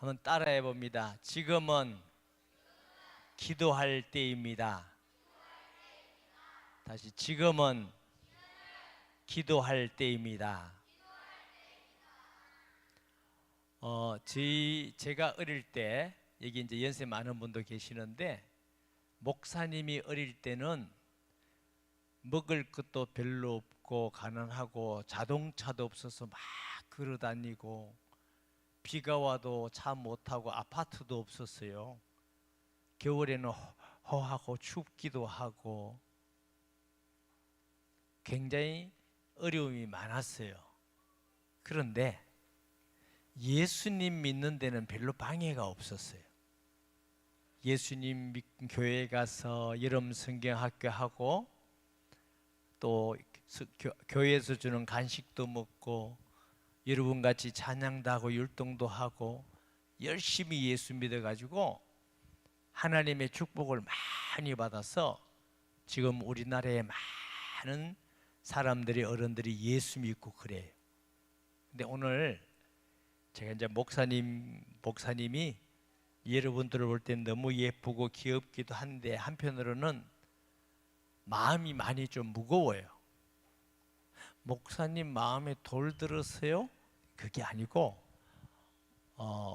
한번 따라해 봅니다. 지금은 기도할 때입니다. 다시 지금은 기도할 때입니다. 제가 어릴 때 여기 이제 연세 많은 분도 계시는데 목사님이 어릴 때는 먹을 것도 별로 없고 가난하고 자동차도 없어서 막 걸어 다니고 비가 와도 차 못 타고 아파트도 없었어요. 겨울에는 허하고 춥기도 하고 굉장히 어려움이 많았어요. 그런데 예수님 믿는 데는 별로 방해가 없었어요. 예수님 교회 가서 여름 성경학교 하고 또 교회에서 주는 간식도 먹고 여러분 같이 찬양도 하고 율동도 하고 열심히 예수 믿어가지고 하나님의 축복을 많이 받아서 지금 우리나라에 많은 사람들이 어른들이 예수 믿고 그래요. 근데 오늘 제가 이제 목사님이 여러분들을 볼 때 너무 예쁘고 귀엽기도 한데 한편으로는 마음이 많이 좀 무거워요. 목사님 마음에 돌 들었어요? 그게 아니고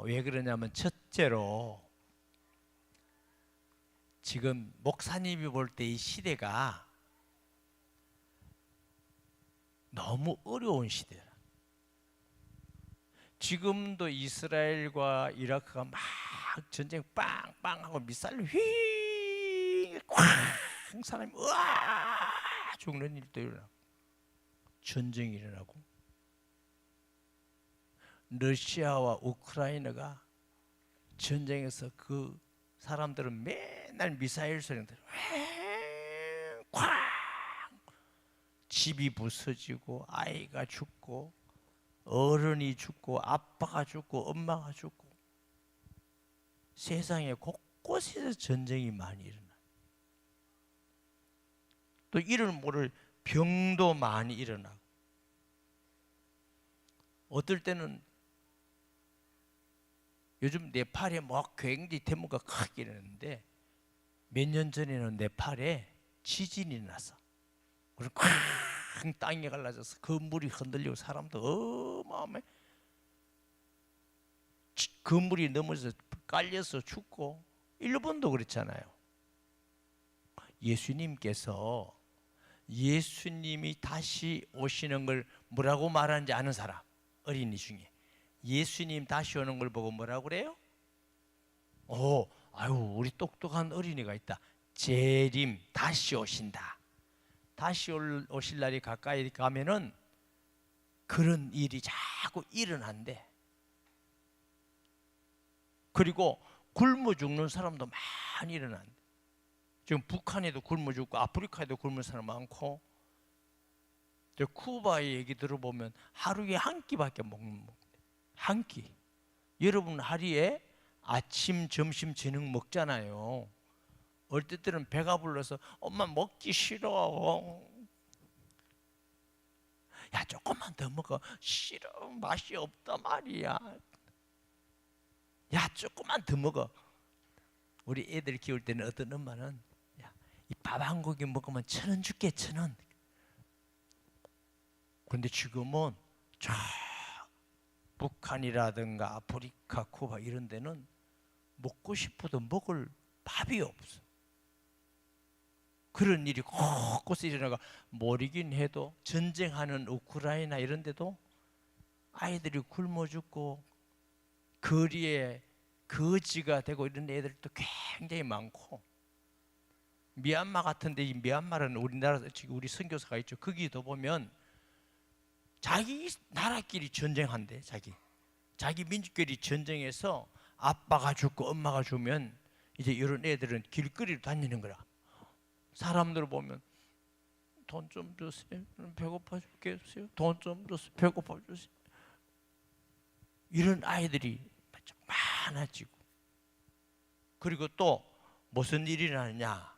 왜 그러냐면 첫째로 지금 목사님이 볼 때 이 시대가 너무 어려운 시대야. 지금도 이스라엘과 이라크가 막 전쟁 빵빵하고 미사일 휙 사람이 으아 죽는 일도 일어나고 전쟁이 일어나고 러시아와 우크라이나가 전쟁에서 그 사람들은 맨날 미사일 소리 들어 쾅 집이 부서지고 아이가 죽고 어른이 죽고 아빠가 죽고 엄마가 죽고 세상에 곳곳에서 전쟁이 많이 일어나. 또 이를 모를 병도 많이 일어나고 어떨 때는 요즘 네팔에 막 굉장히 데모가 크게 일어났는데 몇 년 전에는 네팔에 지진이 났어. 그래서 큰 땅이 갈라져서 건물이 흔들리고 사람도 어마어마해. 건물이 넘어져서 깔려서 죽고 일본도 그렇잖아요. 예수님이 다시 오시는 걸 뭐라고 말하는지 아는 사람 어린이 중에 예수님 다시 오는 걸 보고 뭐라고 그래요? 아유 우리 똑똑한 어린이가 있다. 재림 다시 오신다. 다시 오실 날이 가까이 가면은 그런 일이 자꾸 일어난대. 그리고 굶어 죽는 사람도 많이 일어난대. 지금 북한에도 굶어 죽고 아프리카에도 굶는 사람 많고 쿠바의 얘기 들어보면 하루에 한 끼밖에 먹는 한 끼. 여러분 하루에 아침, 점심, 저녁 먹잖아요. 어떨 때는 배가 불러서 엄마 먹기 싫어. 야 조금만 더 먹어. 싫어 맛이 없단 말이야. 야 조금만 더 먹어. 우리 애들 키울 때는 어떤 엄마는 이 밥 한 고기 먹으면 1,000원 줄게 1,000원. 그런데 지금은 저 북한이라든가 아프리카, 쿠바 이런 데는 먹고 싶어도 먹을 밥이 없어. 그런 일이 곳곳에 일어나가 모르긴 해도 전쟁하는 우크라이나 이런 데도 아이들이 굶어 죽고 거리에 거지가 되고 이런 애들도 굉장히 많고 미얀마 같은데 이 미얀마는 우리나라 지금 우리 선교사가 있죠. 거기도 보면 자기 나라끼리 전쟁한대. 자기 민족끼리 전쟁해서 아빠가 죽고 엄마가 죽으면 이제 이런 애들은 길거리로 다니는 거라. 사람들 보면 돈 좀 주세요. 배고파 죽겠어요. 돈 좀 주세요. 배고파 주세요. 이런 아이들이 많아지고 그리고 또 무슨 일이 나느냐?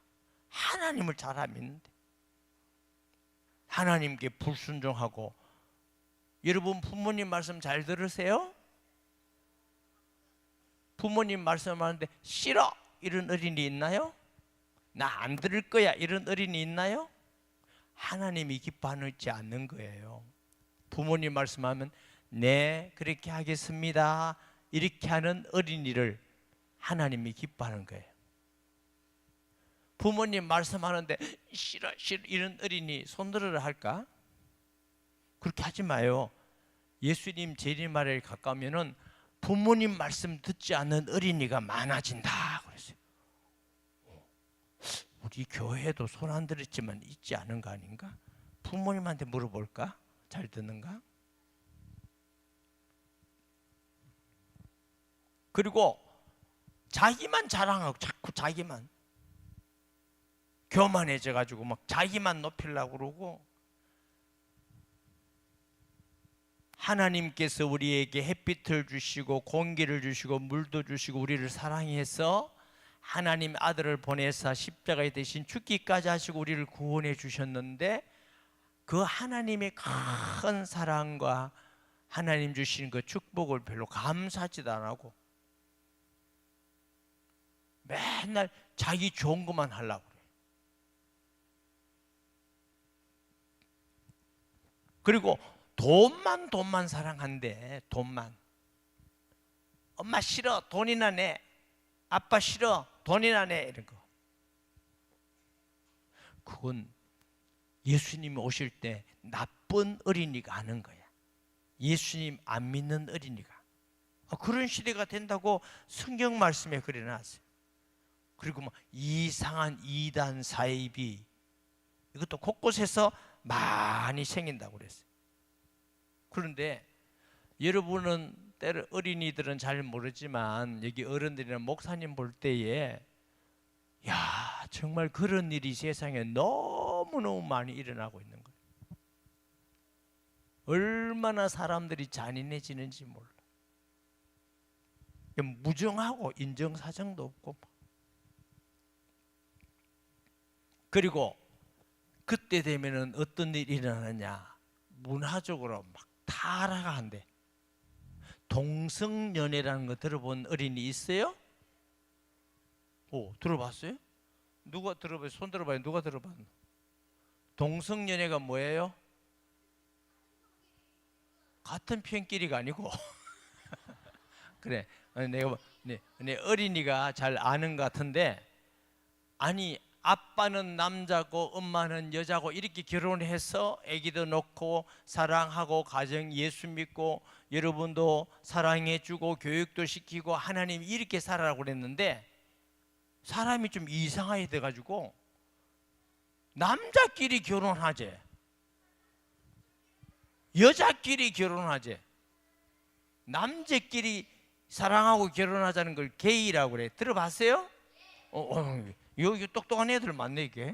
하나님을 잘 안 믿는데 하나님께 불순종하고 여러분 부모님 말씀 잘 들으세요? 부모님 말씀하는데 싫어 이런 어린이 있나요? 나 안 들을 거야 이런 어린이 있나요? 하나님이 기뻐하지 않는 거예요. 부모님 말씀하면 네 그렇게 하겠습니다 이렇게 하는 어린이를 하나님이 기뻐하는 거예요. 부모님 말씀하는데 싫어 싫어 이런 어린이 손들어라 할까? 그렇게 하지 마요. 예수님 재림날에 가까우면은 부모님 말씀 듣지 않는 어린이가 많아진다 그랬어요. 우리 교회도 손 안 들었지만 있지 않은 거 아닌가? 부모님한테 물어볼까? 잘 듣는가? 그리고 자기만 자랑하고 자꾸 자기만 교만해져 가지고 막 자기만 높이려고 그러고, 하나님께서 우리에게 햇빛을 주시고 공기를 주시고 물도 주시고 우리를 사랑해서 하나님 아들을 보내사 십자가에 대신 죽기까지 하시고 우리를 구원해 주셨는데, 그 하나님의 큰 사랑과 하나님 주신 그 축복을 별로 감사하지도 안 하고 맨날 자기 좋은 것만 하려고 그래. 그리고 돈만 사랑한대. 돈만. 엄마 싫어 돈이나 내, 아빠 싫어 돈이나 내, 이런 거. 그건 예수님이 오실 때 나쁜 어린이가 하는 거야. 예수님 안 믿는 어린이가. 그런 시대가 된다고 성경 말씀에 그려놨어요. 그리고 뭐 이상한 이단 사이비, 이것도 곳곳에서 많이 생긴다고 그랬어요. 그런데 여러분은 때로 어린이들은 잘 모르지만 여기 어른들이나 목사님 볼 때에 야 정말 그런 일이 세상에 너무너무 많이 일어나고 있는 거예요. 얼마나 사람들이 잔인해지는지 몰라. 무정하고 인정사정도 없고. 그리고 그때 되면은 어떤 일이 일어나느냐, 문화적으로 막 타락한대. 동성연애라는 거 들어본 어린이 있어요? 오, 들어봤어요? 누가 들어봐요? 손 들어봐요. 누가 들어봤노? 동성연애가 뭐예요? 같은 편끼리가 아니고 그래, 내가 내 어린이가 잘 아는 것 같은데, 아니 아빠는 남자고 엄마는 여자고 이렇게 결혼해서 아기도 놓고 사랑하고 가정 예수 믿고 여러분도 사랑해주고 교육도 시키고 하나님 이렇게 살아라고 그랬는데, 사람이 좀 이상하게 돼가지고 남자끼리 결혼하재, 여자끼리 결혼하재, 남자끼리 사랑하고 결혼하자는 걸 게이라고 그래. 들어봤어요? 여기 똑똑한 애들 많네 이게.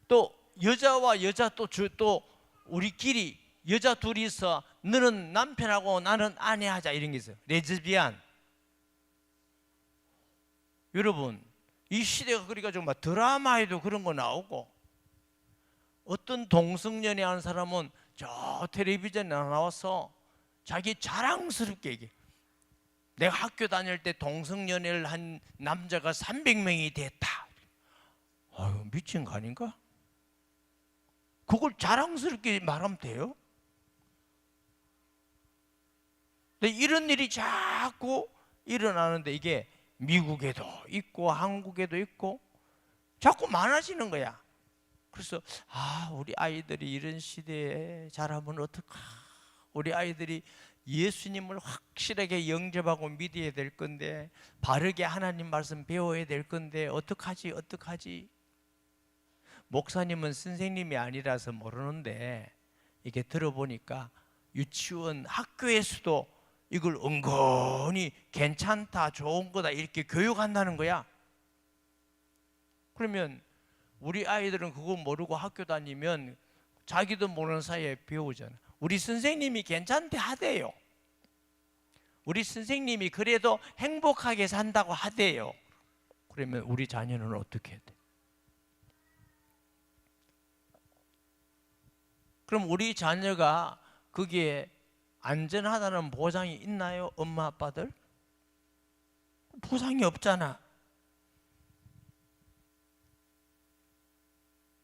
또 여자와 여자 또 우리끼리 여자 둘이서 너는 남편하고 나는 아내 하자 이런 게 있어요. 레즈비안. 여러분 이 시대가 그러니까 좀 막 드라마에도 그런 거 나오고, 어떤 동성연애 하는 사람은 저 텔레비전에 나와서 자기 자랑스럽게 얘기해. 내가 학교 다닐 때 동성연애를 한 남자가 300명이 됐다. 아유 미친 거 아닌가? 그걸 자랑스럽게 말하면 돼요? 근데 이런 일이 자꾸 일어나는데 이게 미국에도 있고 한국에도 있고 자꾸 많아지는 거야. 그래서 우리 아이들이 이런 시대에 자라면 어떡하. 우리 아이들이 예수님을 확실하게 영접하고 믿어야 될 건데, 바르게 하나님 말씀 배워야 될 건데 어떡하지? 목사님은 선생님이 아니라서 모르는데 이게 들어보니까 유치원 학교에서도 이걸 은근히 괜찮다 좋은 거다 이렇게 교육한다는 거야. 그러면 우리 아이들은 그거 모르고 학교 다니면 자기도 모르는 사이에 배우잖아. 우리 선생님이 괜찮대 하대요. 우리 선생님이 그래도 행복하게 산다고 하대요. 그러면 우리 자녀는 어떻게 해야 돼? 그럼 우리 자녀가 거기에 안전하다는 보장이 있나요? 엄마 아빠들? 보장이 없잖아.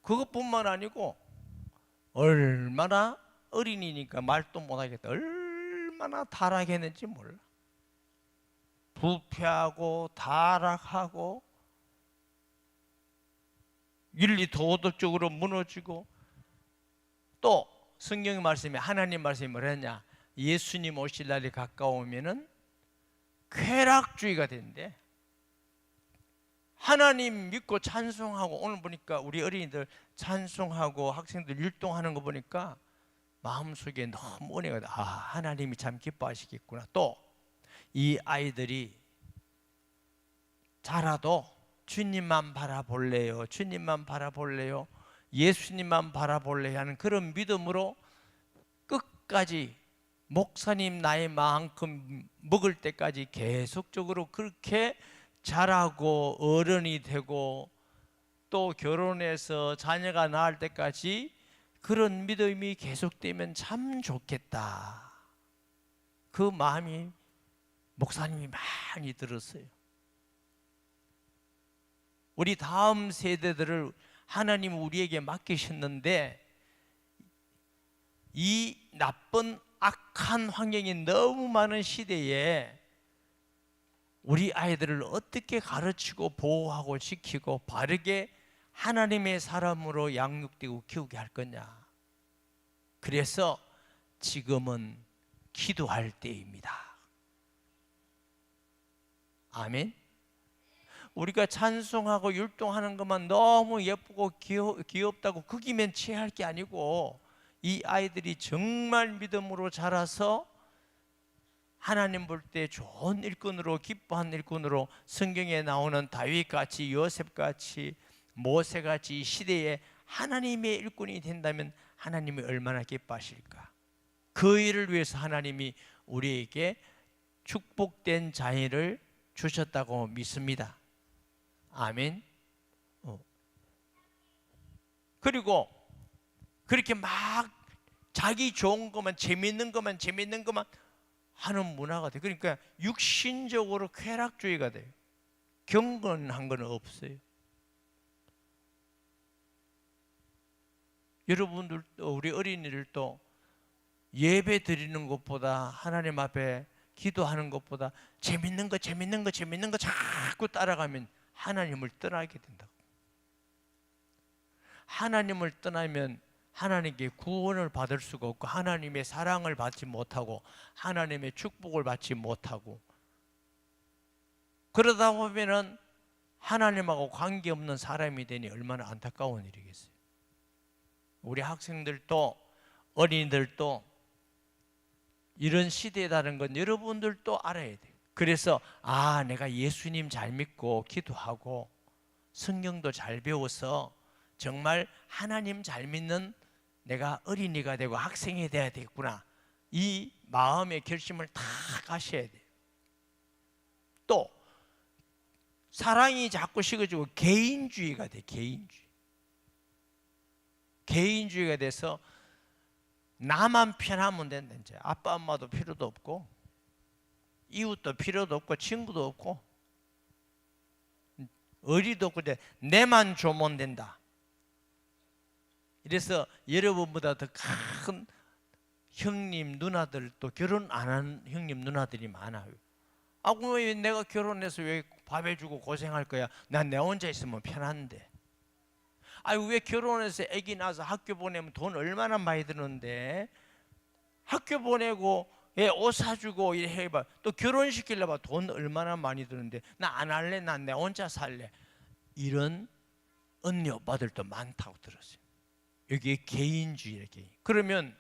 그것뿐만 아니고 얼마나 어린이니까 말도 못하겠다. 얼마나 타락했는지 몰라. 부패하고 타락하고 윤리 도덕적으로 무너지고, 또 성경 말씀에 하나님 말씀이 뭐랬냐? 예수님 오실 날이 가까우면은 쾌락주의가 된대. 하나님 믿고 찬송하고, 오늘 보니까 우리 어린이들 찬송하고 학생들 율동하는 거 보니까 마음속에 너무 은혜가 돼. 아, 하나님이 참 기뻐하시겠구나. 또 이 아이들이 자라도 주님만 바라볼래요, 주님만 바라볼래요, 예수님만 바라볼래요 하는 그런 믿음으로 끝까지 목사님 나이 만큼 먹을 때까지 계속적으로 그렇게 자라고 어른이 되고, 또 결혼해서 자녀가 낳을 때까지 그런 믿음이 계속되면 참 좋겠다. 그 마음이 목사님이 많이 들었어요. 우리 다음 세대들을 하나님 우리에게 맡기셨는데, 이 나쁜 악한 환경이 너무 많은 시대에 우리 아이들을 어떻게 가르치고 보호하고 지키고 바르게 하나님의 사람으로 양육되고 키우게 할 거냐. 그래서 지금은 기도할 때입니다. 아멘. 우리가 찬송하고 율동하는 것만 너무 예쁘고 귀엽다고 거기면 취할 게 아니고, 이 아이들이 정말 믿음으로 자라서 하나님 볼 때 좋은 일꾼으로, 기뻐하는 일꾼으로, 성경에 나오는 다윗같이, 요셉같이, 모세같이 이 시대에 하나님의 일꾼이 된다면 하나님이 얼마나 기뻐하실까. 그 일을 위해서 하나님이 우리에게 축복된 자녀를 주셨다고 믿습니다. 아멘. 그리고 그렇게 막 자기 좋은 것만, 재밌는 것만 하는 문화가 돼요. 그러니까 육신적으로 쾌락주의가 돼요. 경건한 건 없어요. 여러분들도, 우리 어린이들도 예배 드리는 것보다, 하나님 앞에 기도하는 것보다 재밌는 거 자꾸 따라가면 하나님을 떠나게 된다고. 하나님을 떠나면 하나님께 구원을 받을 수가 없고, 하나님의 사랑을 받지 못하고, 하나님의 축복을 받지 못하고, 그러다 보면은 하나님하고 관계없는 사람이 되니 얼마나 안타까운 일이겠어요. 우리 학생들도 어린이들도 이런 시대라는 건 여러분들도 알아야 돼요. 그래서 내가 예수님 잘 믿고 기도하고 성경도 잘 배워서 정말 하나님 잘 믿는 내가 어린이가 되고 학생이 돼야 되겠구나, 이 마음의 결심을 다 가셔야 돼요. 또 사랑이 자꾸 식어지고 개인주의가 돼. 개인주의가 돼서 나만 편하면 된다. 이제 아빠 엄마도 필요도 없고, 이웃도 필요도 없고, 친구도 없고, 의리도 없고, 내만 좋으면 된다. 이래서 여러분보다 더 큰 형님 누나들도 결혼 안 한 형님 누나들이 많아요. 왜 내가 결혼해서 왜 밥 해주고 고생할 거야? 난 내 혼자 있으면 편한데. 왜 결혼해서 아기 낳아서 학교 보내면 돈 얼마나 많이 드는데, 학교 보내고 옷 사주고 이래 해봐, 또 결혼시키려면 돈 얼마나 많이 드는데, 나 안 할래, 난 내 혼자 살래. 이런 언니 오빠들도 많다고 들었어요. 여기에 개인주의래, 개인. 그러면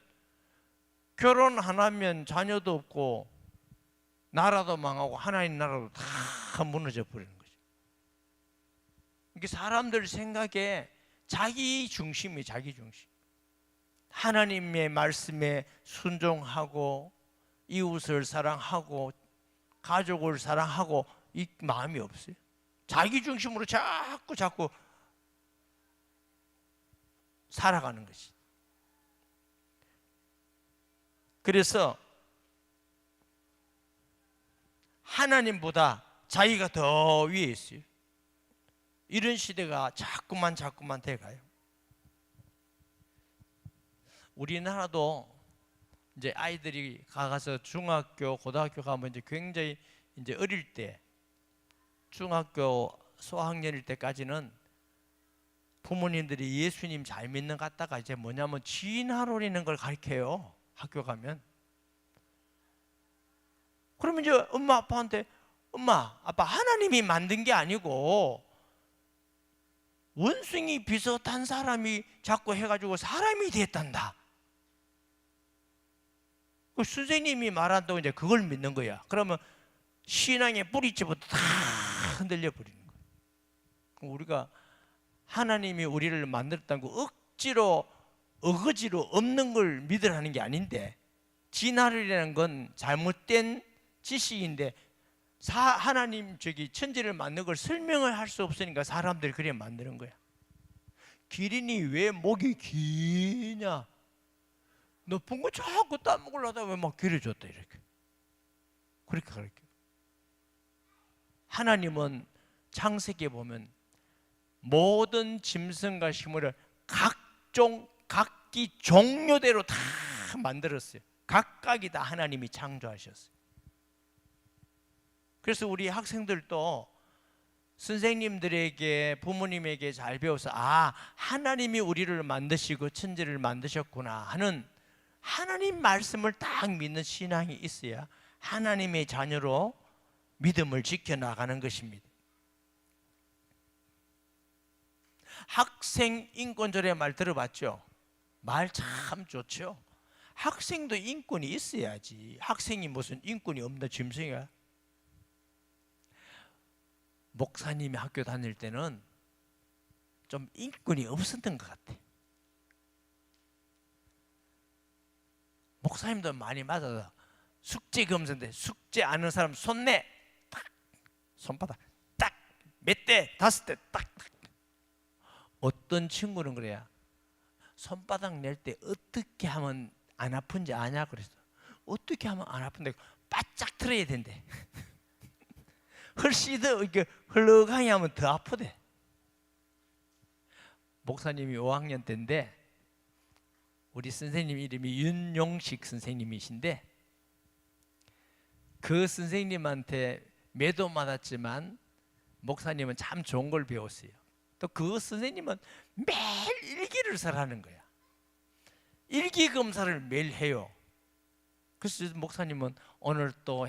결혼 안 하면 자녀도 없고 나라도 망하고 하나님 나라도 다 무너져 버리는 거죠. 이게 사람들 생각에 자기 중심이, 자기 중심. 하나님의 말씀에 순종하고 이웃을 사랑하고 가족을 사랑하고 이 마음이 없어요. 자기 중심으로 자꾸 살아가는 것이. 그래서 하나님보다 자기가 더 위에 있어요. 이런 시대가 자꾸만 돼가요. 우리나라도 이제 아이들이 가서 중학교, 고등학교 가면 이제 굉장히 이제 어릴 때, 중학교 소학년일 때까지는 부모님들이 예수님 잘 믿는 것 같다가 이제 뭐냐면 진화론이라는 걸 가르쳐요. 학교 가면. 그러면 이제 엄마 아빠한테, 엄마 아빠 하나님이 만든 게 아니고 원숭이 비슷한 사람이 자꾸 해가지고 사람이 됐단다. 그 선생님이 말한다고 이제 그걸 믿는 거야. 그러면 신앙의 뿌리채부터 다 흔들려 버리는 거야. 우리가 하나님이 우리를 만들었다는 거 억지로 어거지로 없는 걸 믿으라는 게 아닌데, 진화론이라는 건 잘못된 지식인데 하나님 천지를 만든 걸 설명을 할 수 없으니까 사람들이 그래 만드는 거야. 기린이 왜 목이 기냐? 높은 거 자꾸 따먹으려 하다 왜 막 길어졌다 이렇게. 그렇게 가르쳐. 하나님은 창세기에 보면 모든 짐승과 식물을 각종 각기 종류대로 다 만들었어요. 각각이 다 하나님이 창조하셨어요. 그래서 우리 학생들도 선생님들에게, 부모님에게 잘 배워서 하나님이 우리를 만드시고 천지를 만드셨구나 하는 하나님 말씀을 딱 믿는 신앙이 있어야 하나님의 자녀로 믿음을 지켜나가는 것입니다. 학생 인권조례 말 들어봤죠? 말 참 좋죠? 학생도 인권이 있어야지. 학생이 무슨 인권이 없나 짐승이야? 목사님이 학교 다닐 때는 좀 인권이 없었던 것 같아. 목사님도 많이 맞아서 숙제 검사인데 숙제 아는 사람 손내 딱 손바닥 딱 몇 대, 5대 딱. 어떤 친구는 그래야 손바닥 낼 때 어떻게 하면 안 아픈지 아냐 그랬어. 어떻게 하면 안 아픈데 바짝 틀어야 된대. 훨씬 더 이렇게 흘러가게 하면 더 아프대. 목사님이 5학년 때인데 우리 선생님 이름이 윤용식 선생님이신데 그 선생님한테 매도 맞았지만 목사님은 참 좋은 걸 배웠어요. 또 그 선생님은 매일 일기를 쓰라는 거야. 일기 검사를 매일 해요. 그래서 목사님은 오늘 또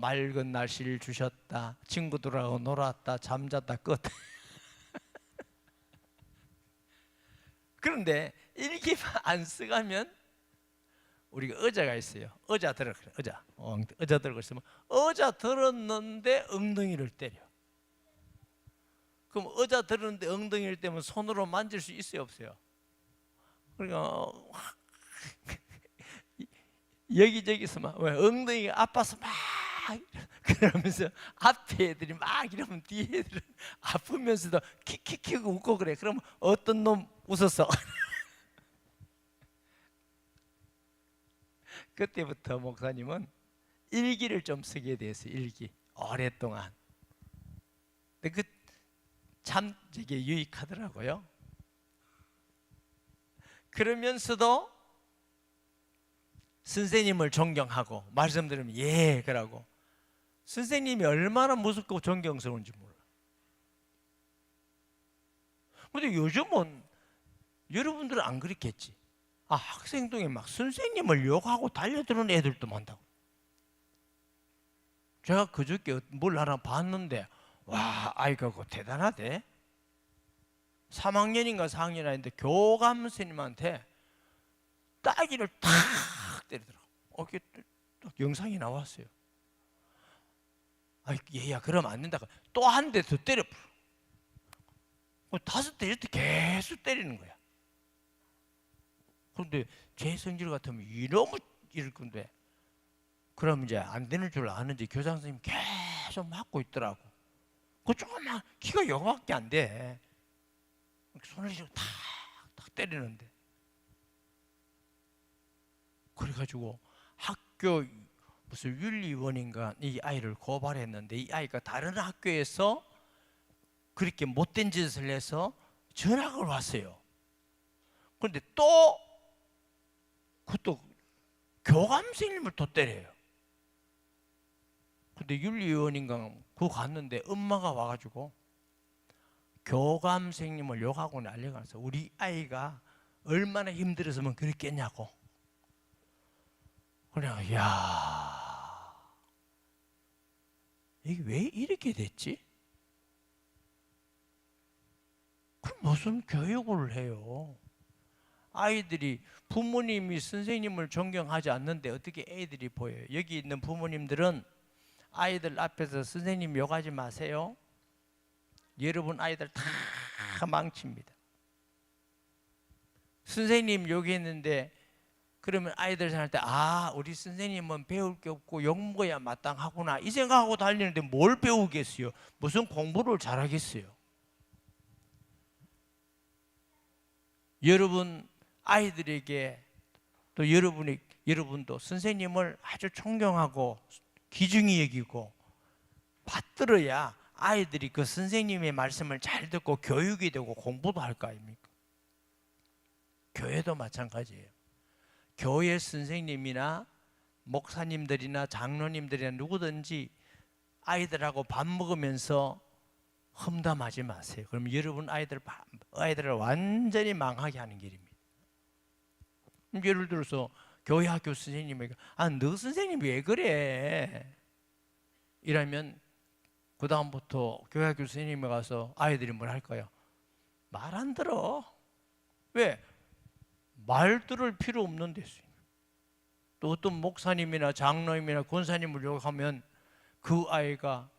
맑은 날씨를 주셨다. 친구들하고 놀았다. 잠잤다. 끝. 그런데 일기만 안 쓰가면 우리가 의자가 있어요. 의자 들어 그래. 의자 들고 있으면 의자 들었는데 엉덩이를 때려. 그럼 의자 들었는데 엉덩이를 때면 손으로 만질 수 있어요, 없어요? 그러니까 여기저기서 막 왜 엉덩이가 아파서 막 그러면서 앞에 애들이 막 이러면 뒤에 애들은 아프면서도 킥킥킥 웃고 그래. 그럼 어떤 놈 웃었어? 그때부터 목사님은 일기를 좀 쓰게 됐어요. 일기 오랫동안. 근데 참 이게 유익하더라고요. 그러면서도 선생님을 존경하고 말씀 들으면 예 그러고 선생님이 얼마나 무섭고 존경스러운지 몰라. 근데 요즘은 여러분들은 안 그렇겠지. 학생동에 막 선생님을 욕하고 달려드는 애들도 많다고. 제가 그저께 뭘 하나 봤는데 와 아이가 그거 대단하대. 3학년인가 4학년 아닌데 교감 선생님한테 따기를 탁 때리더라고. 이게 딱 영상이 나왔어요. 얘야 그러면 안 된다. 또 한 대 더 때려. 5대 이렇게 계속 때리는 거야. 그런데 제 성질 같으면 이러면 이럴 건데 그럼 이제 안 되는 줄 아는지 교장 선생님 계속 맞고 있더라고. 그 조금만 키가 요거밖에 안 돼. 손을 탁탁 때리는데 그래가지고 학교 무슨 윤리원인가 이 아이를 고발했는데 이 아이가 다른 학교에서 그렇게 못된 짓을 해서 전학을 왔어요. 그런데 또 그것도 교감 선생님을 또 때려요. 근데 윤리위원인가 그거 갔는데 엄마가 와가지고 교감 선생님을 욕하고 난리가 났어. 우리 아이가 얼마나 힘들었으면 그랬겠냐고. 그냥 야, 이게 왜 이렇게 됐지? 그럼 무슨 교육을 해요? 아이들이 부모님이 선생님을 존경하지 않는데 어떻게 애들이 보여요? 여기 있는 부모님들은 아이들 앞에서 선생님 욕하지 마세요. 여러분 아이들 다 망칩니다. 선생님 욕했는데 그러면 아이들 생각할 때 아, 우리 선생님은 배울 게 없고 욕 먹어야 마땅하구나 이 생각하고 달리는데 뭘 배우겠어요? 무슨 공부를 잘하겠어요? 여러분 아이들에게 또 여러분도 선생님을 아주 존경하고 귀중히 여기고 받들어야 아이들이 그 선생님의 말씀을 잘 듣고 교육이 되고 공부도 할 거 아닙니까? 교회도 마찬가지예요. 교회 선생님이나 목사님들이나 장로님들이나 누구든지 아이들하고 밥 먹으면서 험담하지 마세요. 그럼 여러분 아이들을 완전히 망하게 하는 길입니다. 예를 들어서 교회 학교 선생님에게 아, 너 선생님 왜 그래? 이러면 그 다음부터 교회 학교 선생님에 가서 아이들이 뭘 할까요? 말 안 들어. 왜? 말 들을 필요 없는 데서. 또 어떤 목사님이나 장로님이나 권사님을 욕하면 그 아이가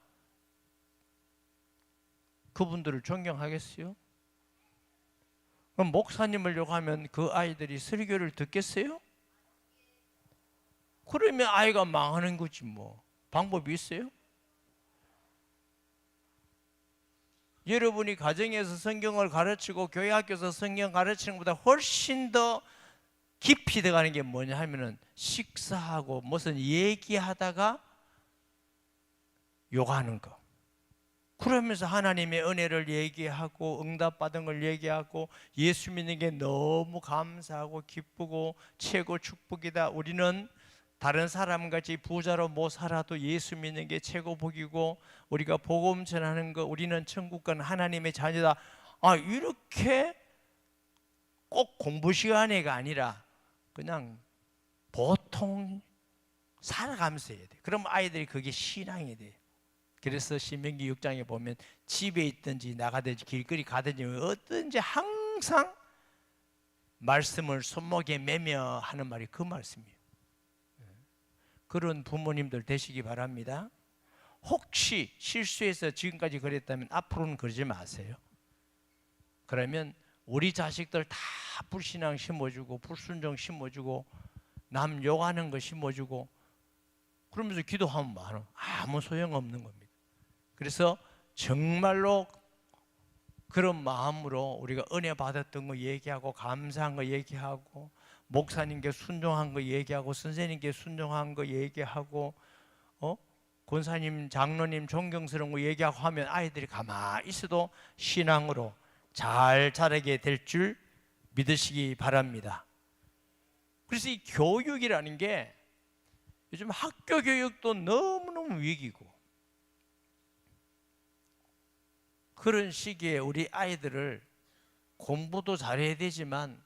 그분들을 존경하겠어요? 그럼 목사님을 욕하면 그 아이들이 설교를 듣겠어요? 그러면 아이가 망하는 거지 뭐. 방법이 있어요? 여러분이 가정에서 성경을 가르치고 교회 학교에서 성경 가르치는 것보다 훨씬 더 깊이 들어가는 게 뭐냐 하면은 식사하고 무슨 얘기하다가 욕하는 거. 그러면서 하나님의 은혜를 얘기하고 응답받은 걸 얘기하고 예수 믿는 게 너무 감사하고 기쁘고 최고 축복이다. 우리는 다른 사람같이 부자로 못 살아도 예수 믿는 게 최고 복이고 우리가 복음 전하는 거 우리는 천국 간 하나님의 자녀다. 아, 이렇게 꼭 공부 시간에가 아니라 그냥 보통 살아가면서 해야 돼. 그럼 아이들이 그게 신앙이 돼. 그래서 신명기 6장에 보면 집에 있든지 나가든지 길거리 가든지 어든지 항상 말씀을 손목에 매며 하는 말이 그 말씀이에요. 그런 부모님들 되시기 바랍니다. 혹시 실수해서 지금까지 그랬다면 앞으로는 그러지 마세요. 그러면 우리 자식들 다 불신앙 심어주고 불순종 심어주고 남 욕하는 거 심어주고 그러면서 기도하면 많아. 아무 소용없는 겁니다. 그래서 정말로 그런 마음으로 우리가 은혜 받았던 거 얘기하고 감사한 거 얘기하고 목사님께 순종한 거 얘기하고 선생님께 순종한 거 얘기하고 권사님 장로님 존경스러운 거 얘기하고 하면 아이들이 가만히 있어도 신앙으로 잘 자라게 될 줄 믿으시기 바랍니다. 그래서 이 교육이라는 게 요즘 학교 교육도 너무너무 위기고 그런 시기에 우리 아이들을 공부도 잘해야 되지만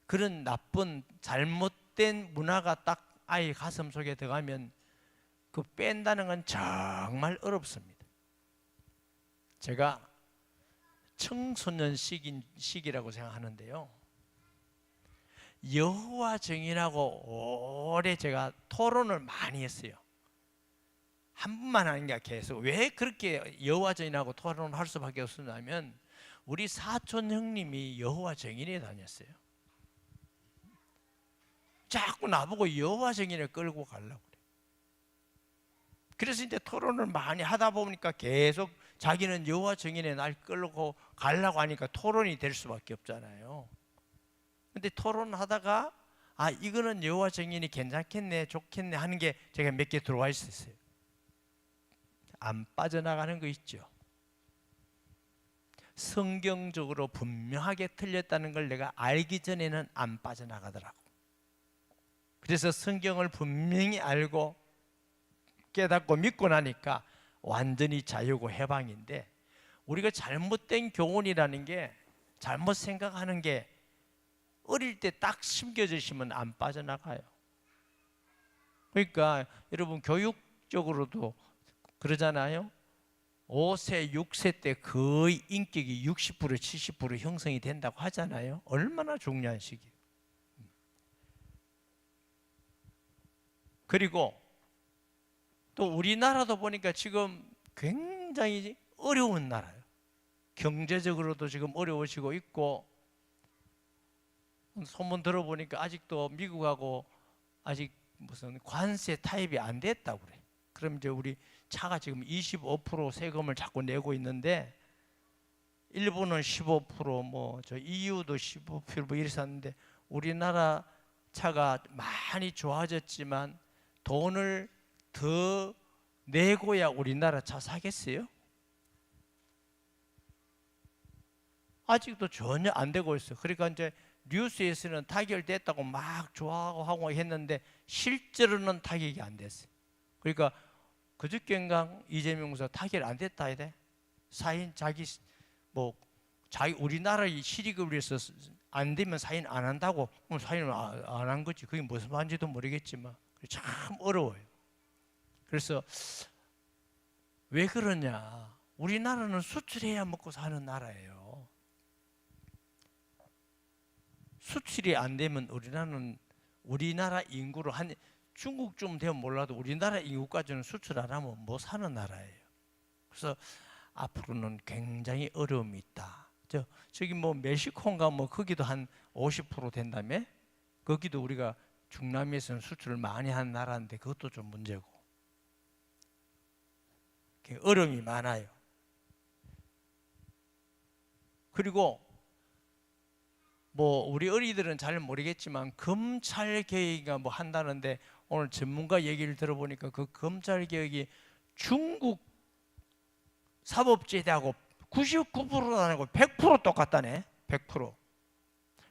그런 나쁜 잘못된 문화가 딱 아이 가슴 속에 들어가면 그 뺀다는 건 정말 어렵습니다. 제가 청소년 시기라고 생각하는데요. 여호와 증인하고 오래 제가 토론을 많이 했어요. 한 번만 하는 게 계속. 왜 그렇게 여호와 증인하고 토론을 할 수밖에 없었냐면 우리 사촌 형님이 여호와 증인에 다녔어요. 자꾸 나보고 여호와 증인을 끌고 가려고 그래. 그래서 이제 토론을 많이 하다 보니까 계속 자기는 여호와 증인에 날 끌고 가려고 하니까 토론이 될 수밖에 없잖아요. 근데 토론하다가 아, 이거는 여호와 정인이 괜찮겠네, 좋겠네 하는 게 제가 몇 개 들어와 있었어요. 안 빠져나가는 거 있죠. 성경적으로 분명하게 틀렸다는 걸 내가 알기 전에는 안 빠져나가더라고. 그래서 성경을 분명히 알고 깨닫고 믿고 나니까 완전히 자유고 해방인데, 우리가 잘못된 교훈이라는 게, 잘못 생각하는 게 어릴 때 딱 심겨주시면 안 빠져나가요. 그러니까 여러분 교육적으로도 그러잖아요. 5세, 6세 때 거의 인격이 60% 70% 형성이 된다고 하잖아요. 얼마나 중요한 시기예요. 그리고 또 우리나라도 보니까 지금 굉장히 어려운 나라예요. 경제적으로도 지금 어려우시고 있고, 소문 들어보니까 아직도 미국하고 아직 무슨 관세 타입이 안 됐다고 그래. 그럼 이제 우리 차가 지금 25% 세금을 자꾸 내고 있는데, 일본은 15%, 뭐 저 EU도 15% 이래서 하는데, 우리나라 차가 많이 좋아졌지만 돈을 더 내고야 우리나라 차 사겠어요? 아직도 전혀 안 되고 있어요. 그러니까 이제 뉴스에서는 타결됐다고 막 좋아하고 하고 했는데 실제로는 타결이 안 됐어요. 그러니까 그저께인가 이재명 사 타결 안 됐다 해야 돼. 사인 자기 우리나라의 실익을 위해서 안 되면 사인 안 한다고, 그럼 사인을 안 한 거지. 그게 무슨 말인지도 모르겠지만 참 어려워요. 그래서 왜 그러냐? 우리나라는 수출해야 먹고 사는 나라예요. 수출이 안 되면 우리나라 인구로 한 중국쯤 되면 몰라도 우리나라 인구까지는 수출 안 하면 못 사는 나라예요. 그래서 앞으로는 굉장히 어려움이 있다. 저기 뭐 멕시코인가 뭐 거기도 한 50% 된다며? 거기도 우리가 중남미에서는 수출을 많이 하는 나라인데 그것도 좀 문제고. 어려움이 많아요. 그리고 뭐 우리 어린이들은 잘 모르겠지만 검찰 개혁인가 뭐 한다는데, 오늘 전문가 얘기를 들어보니까 그 검찰 개혁이 중국 사법제도하고 99%도 아니고 100% 똑같다네. 100%.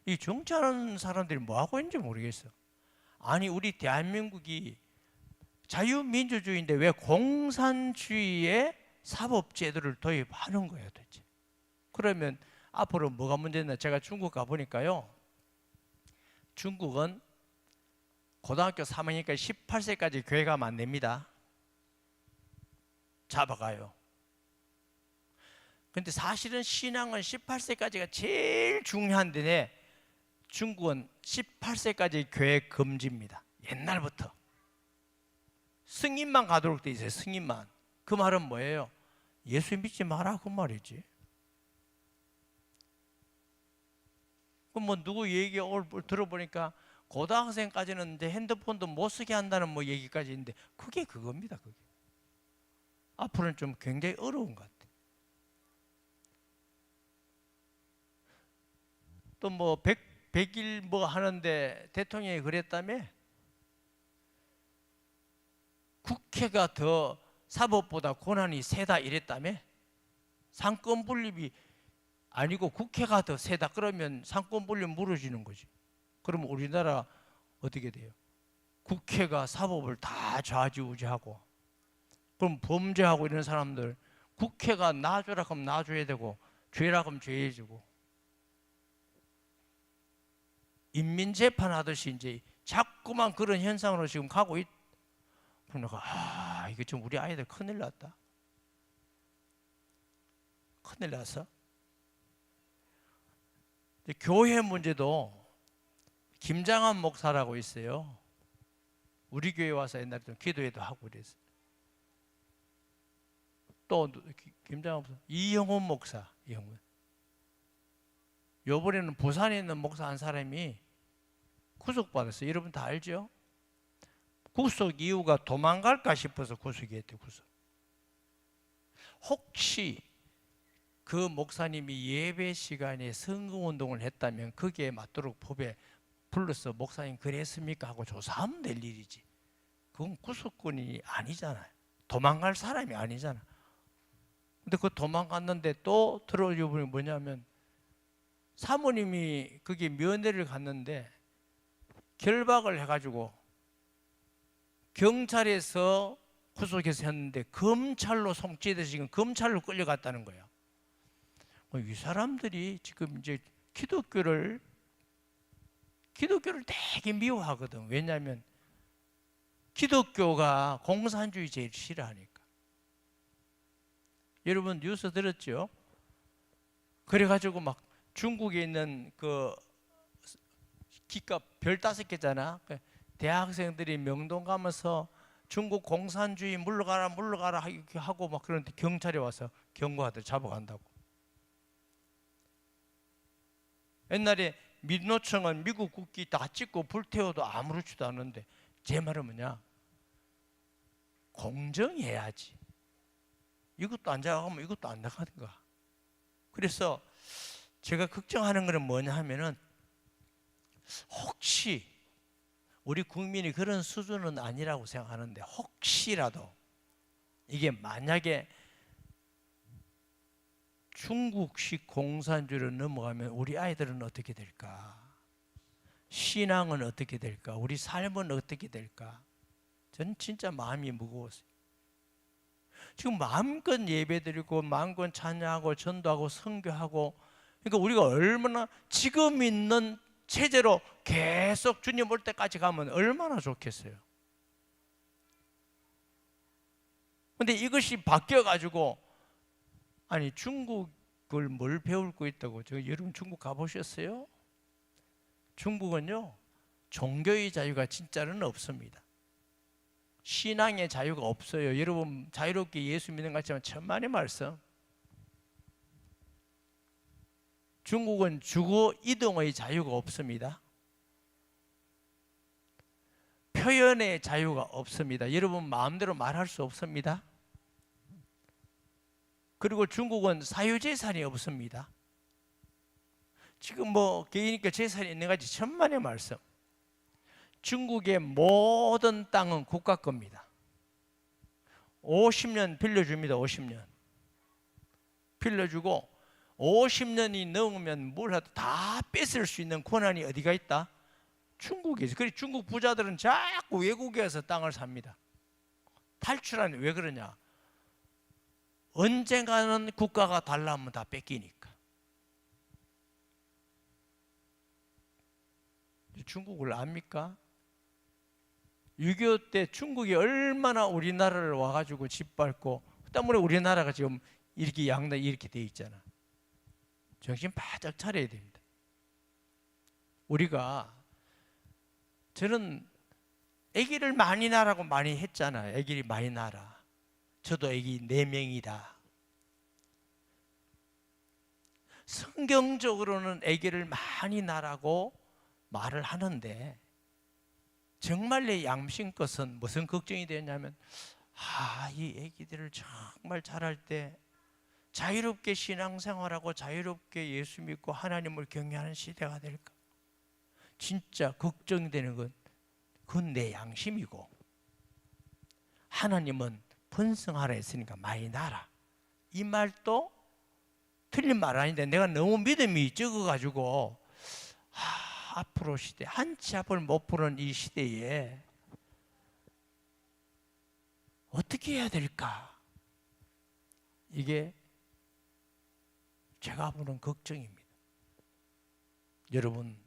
이 정치하는 사람들이 뭐 하고 있는지 모르겠어. 아니, 우리 대한민국이 자유민주주의인데 왜 공산주의의 사법제도를 도입하는 거예요, 도대체? 그러면 앞으로 뭐가 문제냐? 제가 중국 가보니까요, 중국은 고등학교 3학년까지 18세까지 교회 가면 안 됩니다. 잡아가요. 근데 사실은 신앙은 18세까지가 제일 중요한데 중국은 18세까지 교회 금지입니다. 옛날부터. 승인만 가도록 돼 있어요. 승인만. 그 말은 뭐예요? 예수 믿지 마라 그 말이지. 그럼 뭐 누구 얘기 들어보니까 고등학생까지는 이제 핸드폰도 못 쓰게 한다는 뭐 얘기까지 있는데 그게 그겁니다. 그게. 앞으로는 좀 굉장히 어려운 것 같아요. 또 뭐 100일 뭐 하는데 대통령이 그랬다며? 국회가 더 사법보다 권한이 세다 이랬다며? 상권 분립이 아니고 국회가 더 세다 그러면 상권 분립 무너지는 거지. 그러면 우리나라 어떻게 돼요? 국회가 사법을 다 좌지우지하고, 그럼 범죄하고 이런 사람들 국회가 놔줘라 그럼 놔줘야 되고 죄라 그럼 죄해주고, 인민재판하듯이 이제 자꾸만 그런 현상으로 지금 가고 있. 그러니까 이거 좀 우리 아이들 큰일 났다. 큰일 났어. 교회 문제도 김장한 목사라고 있어요. 우리 교회 와서 옛날에 좀 기도회도 하고 그랬어요. 또 김장한 목사, 이영훈 목사, 이영훈. 요번에는 부산에 있는 목사 한 사람이 구속받았어요. 여러분 다 알죠? 구속 이유가 도망갈까 싶어서 구속했대요. 구속. 혹시 그 목사님이 예배 시간에 선거운동을 했다면 거기에 맞도록 법에 불러서 목사님 그랬습니까 하고 조사하면 될 일이지. 그건 구속권이 아니잖아요. 도망갈 사람이 아니잖아. 근데 그 도망갔는데 또 들어오는 분이 뭐냐면 사모님이 거기 면회를 갔는데 결박을 해가지고 경찰에서 구속해서 했는데 검찰로 송치돼서 지금 검찰로 끌려갔다는 거예요. 이 사람들이 지금 이제 기독교를 되게 미워하거든. 왜냐하면 기독교가 공산주의 제일 싫어하니까. 여러분 뉴스 들었죠? 그래가지고 막 중국에 있는 그 기값 별 5개잖아. 대학생들이 명동 가면서 중국 공산주의 물러가라 하고 막 그런데 경찰이 와서 경고하더 잡아간다고. 옛날에 민노총은 미국 국기 다 찍고 불태워도 아무렇지도 않은데 제 말은 뭐냐? 공정해야지. 이것도 안 잡아가면 이것도 안 나가는가. 그래서 제가 걱정하는 것은 뭐냐 하면은 혹시 우리 국민이 그런 수준은 아니라고 생각하는데 혹시라도 이게 만약에 중국식 공산주의로 넘어가면 우리 아이들은 어떻게 될까? 신앙은 어떻게 될까? 우리 삶은 어떻게 될까? 저는 진짜 마음이 무거웠어요. 지금 마음껏 예배드리고 마음껏 찬양하고 전도하고 선교하고, 그러니까 우리가 얼마나 지금 있는 체제로 계속 주님 올 때까지 가면 얼마나 좋겠어요. 근데 이것이 바뀌어가지고, 아니 중국을 뭘 배울 거 있다고. 여러분 중국 가보셨어요? 중국은요 종교의 자유가 진짜는 없습니다. 신앙의 자유가 없어요. 여러분 자유롭게 예수 믿는 것 같지만 천만의 말씀. 중국은 주거 이동의 자유가 없습니다. 표현의 자유가 없습니다. 여러분 마음대로 말할 수 없습니다. 그리고 중국은 사유재산이 없습니다. 지금 뭐 개인이니까 재산이 있는 가지 천만의 말씀. 중국의 모든 땅은 국가 겁니다. 50년 빌려줍니다. 50년 빌려주고 50년이 넘으면 뭘 해도 다 뺏을 수 있는 권한이 어디가 있다? 중국에 있어요. 그래서 중국 부자들은 자꾸 외국에 가서 땅을 삽니다. 탈출하는. 왜 그러냐? 언젠가는 국가가 달라하면 다 뺏기니까. 중국을 압니까? 6.25 때 중국이 얼마나 우리나라를 와가지고 짓밟고, 그 때문에 우리나라가 지금 이렇게 양당 이렇게 돼 있잖아. 정신 바짝 차려야 됩니다. 우리가, 저는 아기를 많이 낳으라고 많이 했잖아요. 아기를 많이 낳아라. 저도 아기 4명이다. 성경적으로는 아기를 많이 낳으라고 말을 하는데, 정말 내 양심껏은 무슨 걱정이 되냐면, 이 아기들을 정말 자랄 때 자유롭게 신앙생활하고 자유롭게 예수 믿고 하나님을 경외하는 시대가 될까? 진짜 걱정되는 건 그건 내 양심이고, 하나님은 번성하라 했으니까 많이 낳아라. 이 말도 틀린 말 아닌데 내가 너무 믿음이 적어가지고 앞으로 시대 한 치 앞을 못 보는 이 시대에 어떻게 해야 될까? 이게 제가 보는 걱정입니다. 여러분,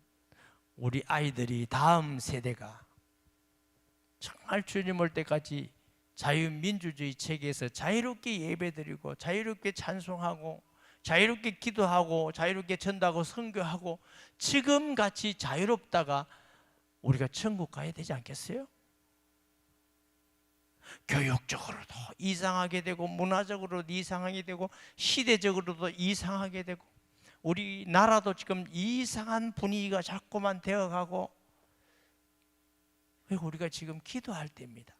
우리 아이들이 다음 세대가 정말 주님 올 때까지 자유민주주의 체계에서 자유롭게 예배드리고 자유롭게 찬송하고 자유롭게 기도하고 자유롭게 전도하고 선교하고 지금같이 자유롭다가 우리가 천국 가야 되지 않겠어요? 교육적으로도 이상하게 되고 문화적으로도 이상하게 되고 시대적으로도 이상하게 되고 우리나라도 지금 이상한 분위기가 자꾸만 되어가고, 우리가 지금 기도할 때입니다.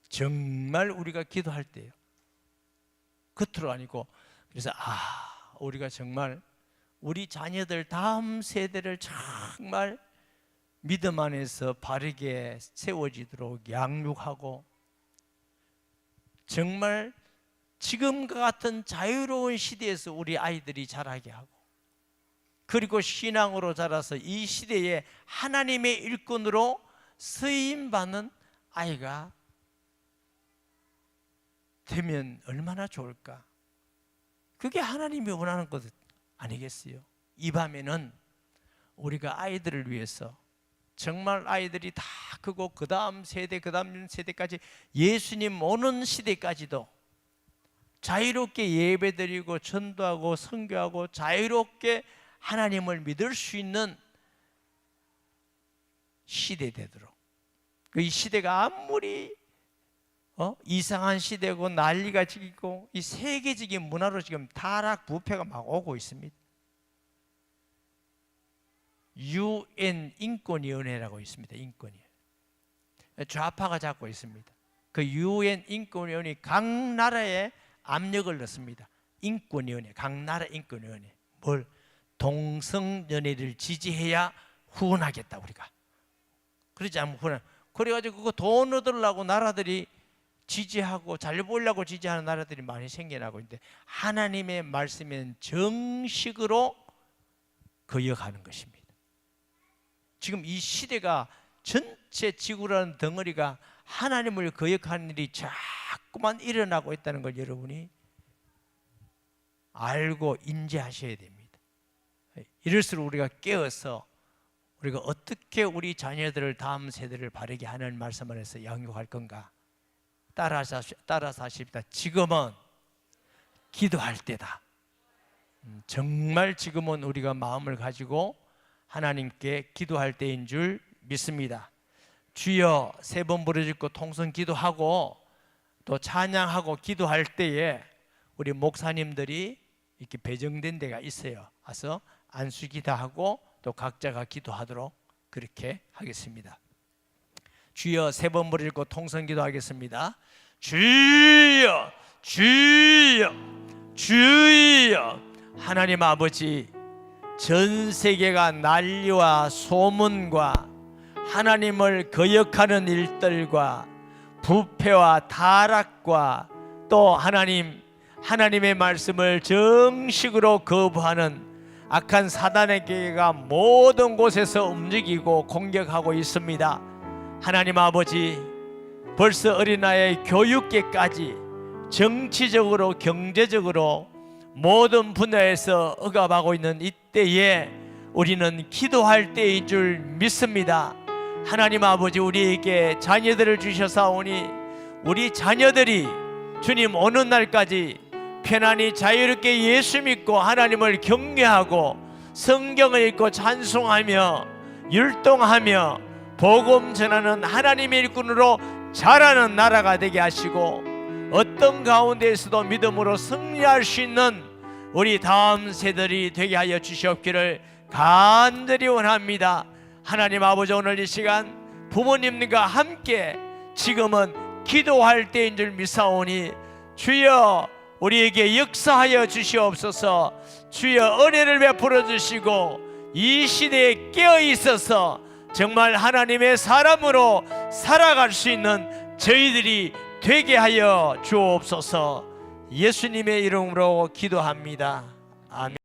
정말 우리가 기도할 때예요. 겉으로 아니고. 그래서 우리가 정말 우리 자녀들 다음 세대를 정말 믿음 안에서 바르게 세워지도록 양육하고 정말 지금과 같은 자유로운 시대에서 우리 아이들이 자라게 하고 그리고 신앙으로 자라서 이 시대에 하나님의 일꾼으로 쓰임받는 아이가 되면 얼마나 좋을까? 그게 하나님이 원하는 것 아니겠어요? 이 밤에는 우리가 아이들을 위해서 정말 아이들이 다 크고 그 다음 세대 그 다음 세대까지 예수님 오는 시대까지도 자유롭게 예배드리고 전도하고 선교하고 자유롭게 하나님을 믿을 수 있는 시대 되도록 이 시대가 아무리 이상한 시대고 난리가 지고 이 세계적인 문화로 지금 타락 부패가 막 오고 있습니다. UN 인권위원회라고 있습니다. 인권위원회 좌파가 잡고 있습니다. 그 UN 인권위원회 각 나라에 압력을 넣습니다. 인권위원회 각 나라 인권위원회 뭘 동성연애를 지지해야 후원하겠다 우리가 그러지 않으면 후원 그래가지고 그거 돈 얻으려고 나라들이 지지하고 잘 보려고 지지하는 나라들이 많이 생겨나고 있는데 하나님의 말씀은 정식으로 거역하는 것입니다. 지금 이 시대가 전체 지구라는 덩어리가 하나님을 거역하는 일이 자꾸만 일어나고 있다는 걸 여러분이 알고 인지하셔야 됩니다. 이럴수록 우리가 깨어서 우리가 어떻게 우리 자녀들을 다음 세대를 바르게 하는 말씀 안에서 양육할 건가 따라서 하십니다. 지금은 기도할 때다. 정말 지금은 우리가 마음을 가지고 하나님께 기도할 때인 줄 믿습니다. 주여 세 번 부르짖고 통성 기도하고 또 찬양하고 기도할 때에 우리 목사님들이 이렇게 배정된 데가 있어요. 와서 안수기도하고 또 각자가 기도하도록 그렇게 하겠습니다. 주여 세 번 부르짖고 통성 기도하겠습니다. 주여 주여 주여 하나님 아버지 전 세계가 난리와 소문과 하나님을 거역하는 일들과 부패와 타락과 또 하나님의 말씀을 정식으로 거부하는 악한 사단의 계계가 모든 곳에서 움직이고 공격하고 있습니다. 하나님 아버지 벌써 어린아이의 교육계까지 정치적으로 경제적으로 모든 분야에서 억압하고 있는 이때에 우리는 기도할 때인 줄 믿습니다. 하나님 아버지 우리에게 자녀들을 주셔사오니 우리 자녀들이 주님 오는 날까지 편안히 자유롭게 예수 믿고 하나님을 경외하고 성경을 읽고 찬송하며 율동하며 복음 전하는 하나님의 일꾼으로 자라는 나라가 되게 하시고 어떤 가운데에서도 믿음으로 승리할 수 있는 우리 다음 세대들이 되게 하여 주시옵기를 간절히 원합니다. 하나님 아버지 오늘 이 시간 부모님과 함께 지금은 기도할 때인 줄 믿사오니 주여 우리에게 역사하여 주시옵소서. 주여 은혜를 베풀어 주시고 이 시대에 깨어 있어서 정말 하나님의 사람으로 살아갈 수 있는 저희들이 되게 하여 주옵소서. 예수님의 이름으로 기도합니다. 아멘.